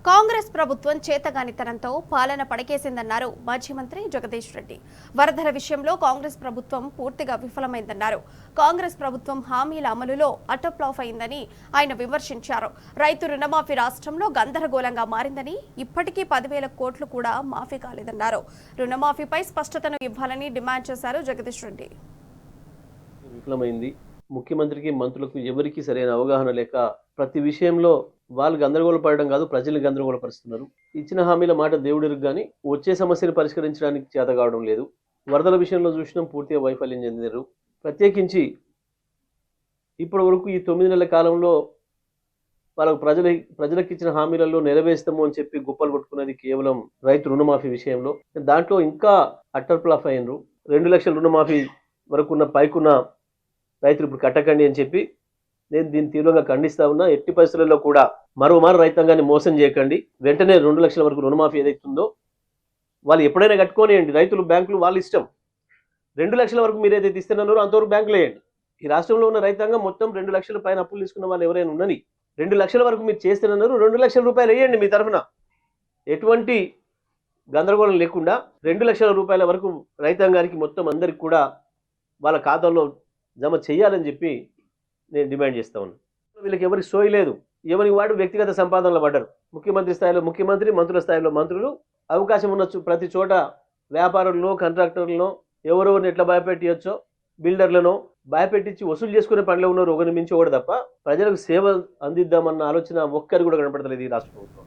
కాంగ్రెస్ ప్రభుత్వం చేతగానితనంతో పాలన పడకేసిందన్నారు మాజీ మంత్రి జగదీష్ రెడ్డి. వరదల విషయంలో కాంగ్రెస్ ప్రభుత్వం పూర్తిగా విఫలమైందన్నారు. కాంగ్రెస్ ప్రభుత్వం హామీల అమలులో అటర్ఫ్లాప్ అయిందని ఆయన విమర్శించారు. రైతు రుణమాఫీ రాష్ట్రంలో గందరగోళంగా మారిందని, ఇప్పటికీ 10,000 కోట్లు కూడా మాఫీ కాలేదన్నారు. రుణమాఫీపై స్పష్టతను ఇవ్వాలని డిమాండ్ చేశారు జగదీష్ రెడ్డి. విఫలమైంది. ముఖ్యమంత్రికి మంత్రులకు ఎవరికి సరైన అవగాహన లేక ప్రతి విషయంలో వాళ్ళు గందరగోళపడడం కాదు, ప్రజల్ని గందరగోళపరుస్తున్నారు. ఇచ్చిన హామీల మాట దేవుడికి కానీ వచ్చే సమస్యను పరిష్కరించడానికి చేత కావడం లేదు. వరదల విషయంలో చూసినాం, పూర్తిగా వైఫల్యం చెందారు. ప్రత్యేకించి ఇప్పటి వరకు ఈ 9 నెలల కాలంలో వాళ్ళకు ప్రజలకు ఇచ్చిన హామీలలో నెరవేరుస్తాము అని చెప్పి గుప్పలు కొట్టుకున్నది కేవలం రైతు రుణమాఫీ విషయంలో. దాంట్లో ఇంకా అటర్ఫ్లాప్ అయినరు. 2 లక్షల రుణమాఫీ వరకున్న పైకున్న రైతులు ఇప్పుడు కట్టకండి అని చెప్పి నేను దీన్ని తీవ్రంగా ఖండిస్తా ఉన్నా. ఎట్టి పరిస్థితుల్లో కూడా మరోమారు రైతాంగాన్ని మోసం చేయకండి. వెంటనే 2 లక్షల వరకు రుణమాఫీ ఏదైతుందో వాళ్ళు ఎప్పుడైనా కట్టుకోనియండి. రైతులు బ్యాంకులు వాళ్ళ ఇష్టం. 2 లక్షల వరకు మీరు ఏదైతే ఇస్తున్నారో అంతవరకు బ్యాంకులు వేయండి. ఈ రాష్ట్రంలో ఉన్న రైతాంగం మొత్తం 2 లక్షల పైన అప్పులు తీసుకున్న వాళ్ళు ఎవరైనా ఉన్నని 2 లక్షల వరకు మీరు చేస్తున్నారు. 2 లక్షల రూపాయలు వేయండి మీ తరఫున. ఎటువంటి గందరగోళం లేకుండా 2 లక్షల రూపాయల వరకు రైతాంగానికి మొత్తం అందరికి కూడా వాళ్ళ ఖాతాల్లో జమ చేయాలని చెప్పి నేను డిమాండ్ చేస్తా ఉన్నాను. వీళ్ళకి ఎవరికి సోయి లేదు. ఎవరికి వాడు వ్యక్తిగత సంపాదనలు పడ్డారు. ముఖ్యమంత్రి స్థాయిలో ముఖ్యమంత్రి, మంత్రుల స్థాయిలో మంత్రులు, అవకాశం ఉన్న ప్రతి చోట వ్యాపారులను, కాంట్రాక్టర్లను ఎవరెవరిని ఎట్లా భయపెట్టచ్చో బిల్డర్లను భయపెట్టించి వసూలు చేసుకునే పనిలో ఉన్నారు. ఒకరిని మించి ఒకటి తప్ప ప్రజలకు సేవ అందిద్దామన్న ఆలోచన ఒక్కరికి కూడా కనపడతలేదు ఈ రాష్ట్ర ప్రభుత్వం.